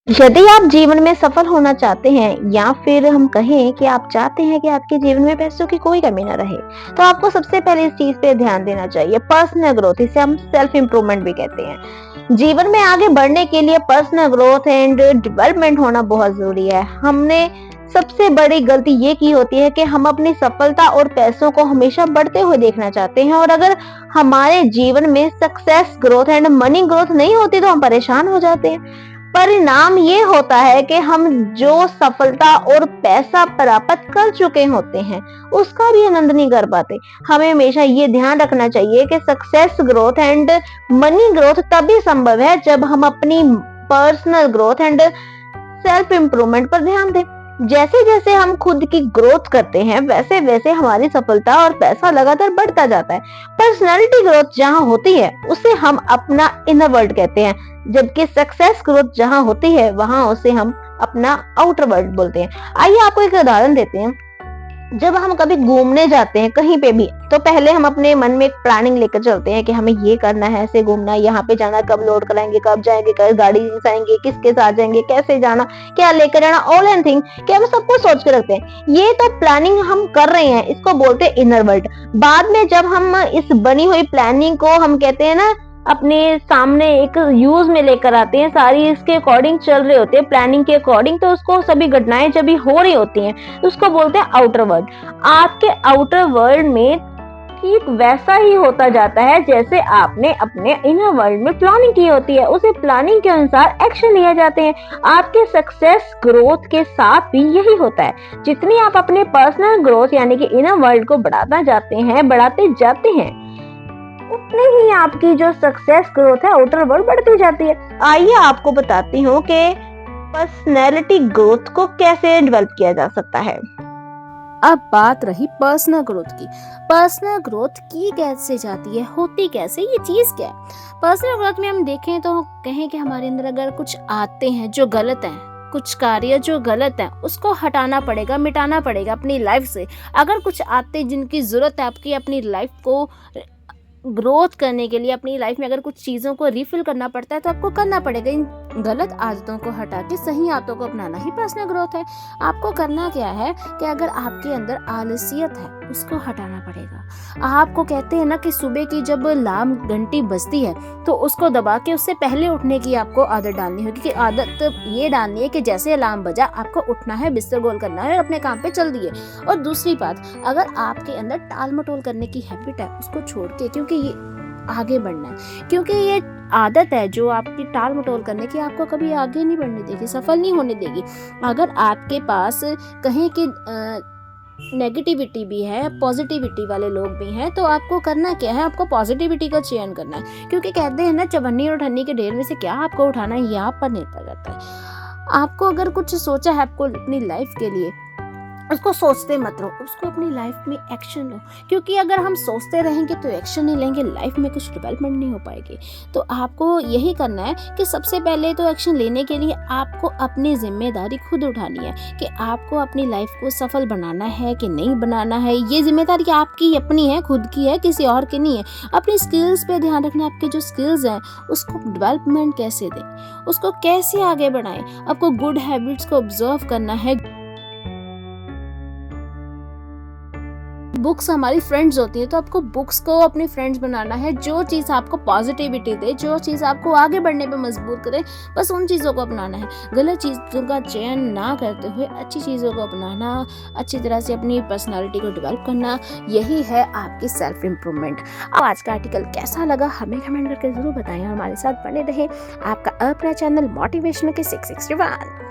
यदि आप जीवन में सफल होना चाहते हैं या फिर हम कहें कि आप चाहते हैं कि आपके जीवन में पैसों की कोई कमी ना रहे, तो आपको सबसे पहले इस चीज पे ध्यान देना चाहिए, पर्सनल ग्रोथ। इसे हम सेल्फ इम्प्रूवमेंट भी कहते हैं। जीवन में आगे बढ़ने के लिए पर्सनल ग्रोथ एंड डेवलपमेंट होना बहुत जरूरी है। हमने सबसे बड़ी गलती ये की होती है कि हम अपनी सफलता और पैसों को हमेशा बढ़ते हुए देखना चाहते हैं, और अगर हमारे जीवन में success growth and money growth नहीं होती तो हम परेशान हो जाते हैं। परिणाम ये होता है कि हम जो सफलता और पैसा प्राप्त कर चुके होते हैं उसका भी आनंद नहीं कर पाते। हमें हमेशा ये ध्यान रखना चाहिए कि success growth and money growth तभी संभव है जब हम अपनी personal growth and self improvement पर ध्यान दें। जैसे जैसे हम खुद की ग्रोथ करते हैं वैसे वैसे हमारी सफलता और पैसा लगातार बढ़ता जाता है। पर्सनालिटी ग्रोथ जहाँ होती है उसे हम अपना इनर वर्ल्ड कहते हैं, जबकि सक्सेस ग्रोथ जहाँ होती है वहां उसे हम अपना आउटर वर्ल्ड बोलते हैं। आइए आपको एक उदाहरण देते हैं। जब हम कभी घूमने जाते हैं कहीं पे भी, तो पहले हम अपने मन में एक प्लानिंग लेकर चलते हैं कि हमें ये करना है, ऐसे घूमना है, यहाँ पे जाना, कब लोड कराएंगे, कब जाएंगे, कब गाड़ी से आएंगे, किसके साथ जाएंगे, कैसे जाना, क्या लेकर जाना, ऑल एंड थिंग कि हम सब कुछ सोच के रखते हैं। ये तो प्लानिंग हम कर रहे हैं, इसको बोलते हैं इनर वर्ल्ड। बाद में जब हम इस बनी हुई प्लानिंग को हम कहते हैं ना अपने सामने एक यूज में लेकर आते हैं, सारी इसके अकॉर्डिंग चल रहे होते हैं, प्लानिंग के अकॉर्डिंग, तो उसको सभी घटनाएं जब भी हो रही होती हैं उसको बोलते हैं आउटर वर्ल्ड। आपके आउटर वर्ल्ड में ठीक वैसा ही होता जाता है जैसे आपने अपने इनर वर्ल्ड में प्लानिंग की होती है, उसे प्लानिंग के अनुसार एक्शन लिए जाते हैं। आपके सक्सेस ग्रोथ के साथ भी यही होता है। जितनी आप अपने पर्सनल ग्रोथ यानी कि इनर वर्ल्ड को बढ़ाते जाते हैं उतने ही आपकी जो सक्सेस ग्रोथ है आउटर वर्ल्ड बढ़ती जाती है। आइए आपको बताती हूँ कि पर्सनैलिटी ग्रोथ को कैसे डेवलप किया जा सकता है। अब बात रही पर्सनल ग्रोथ की। पर्सनल ग्रोथ की कैसे जाती है, होती कैसे, ये चीज क्या है? पर्सनल ग्रोथ में हम देखें तो कहें कि हमारे अंदर अगर कुछ आते हैं जो गलत हैं, कुछ कार्य जो गलत है उसको हटाना पड़ेगा, मिटाना पड़ेगा अपनी लाइफ से। अगर कुछ आते जिनकी जरूरत है आपकी अपनी लाइफ को ग्रोथ करने के लिए, अपनी लाइफ में अगर कुछ चीज़ों को रिफिल करना पड़ता है तो आपको करना पड़ेगा। इन गलत आदतों को हटा के सही आदतों को अपनाना ही पर्सनल ग्रोथ है। आपको करना क्या है कि अगर आपके अंदर आलसियत है उसको हटाना पड़ेगा। आपको कहते हैं ना कि सुबह की जब अलार्म घंटी बजती है तो उसको दबा के उससे पहले उठने की आपको आदत डालनी होगी। कि आदत ये डालनी है कि जैसे अलार्म बजा आपको उठना है, बिस्तर गोल करना है और अपने काम पे चल दिए। और दूसरी बात, अगर आपके अंदर टाल मटोल करने की हैबिट है उसको छोड़ के, क्योंकि ये आगे बढ़ना है, क्योंकि ये आदत है जो आपकी टाल मटोल करने की आपको कभी आगे नहीं बढ़ने देगी, सफल नहीं होने देगी। अगर आपके पास कहें कि नेगेटिविटी भी है, पॉजिटिविटी वाले लोग भी हैं, तो आपको करना क्या है, आपको पॉजिटिविटी का चयन करना है। क्योंकि कहते हैं ना चवन्नी और ठन्नी के ढेर में से क्या आपको उठाना है ये आप पर निर्भर करता है। आपको अगर कुछ सोचा है आपको अपनी लाइफ के लिए, उसको सोचते मत रहो, उसको अपनी लाइफ में एक्शन लो। क्योंकि अगर हम सोचते रहेंगे तो एक्शन नहीं लेंगे, लाइफ में कुछ डेवलपमेंट नहीं हो पाएगी। तो आपको यही करना है कि सबसे पहले तो एक्शन लेने के लिए आपको अपनी जिम्मेदारी खुद उठानी है कि आपको अपनी लाइफ को सफल बनाना है कि नहीं बनाना है। ये जिम्मेदारी आपकी अपनी है, खुद की है, किसी और की नहीं है। अपनी स्किल्स पे ध्यान रखना, आपके जो स्किल्स हैं उसको डेवलपमेंट कैसे दें, उसको कैसे आगे बढ़ाएं। आपको गुड हैबिट्स को ऑब्जर्व करना है। बुक्स हमारी फ्रेंड्स होती है तो आपको बुक्स को अपनी फ्रेंड्स बनाना है। जो चीज़ आपको पॉजिटिविटी दे, जो चीज़ आपको आगे बढ़ने पे मजबूर करे, बस उन चीज़ों को अपनाना है। गलत चीज़ों का चयन ना करते हुए अच्छी चीज़ों को अपनाना, अच्छी तरह से अपनी पर्सनालिटी को डेवलप करना, यही है आपकी सेल्फ इम्प्रूवमेंट। आज का आर्टिकल कैसा लगा हमें कमेंट करके ज़रूर बताएं और हमारे साथ बने रहें। आपका अपना चैनल मोटिवेशनल के 661।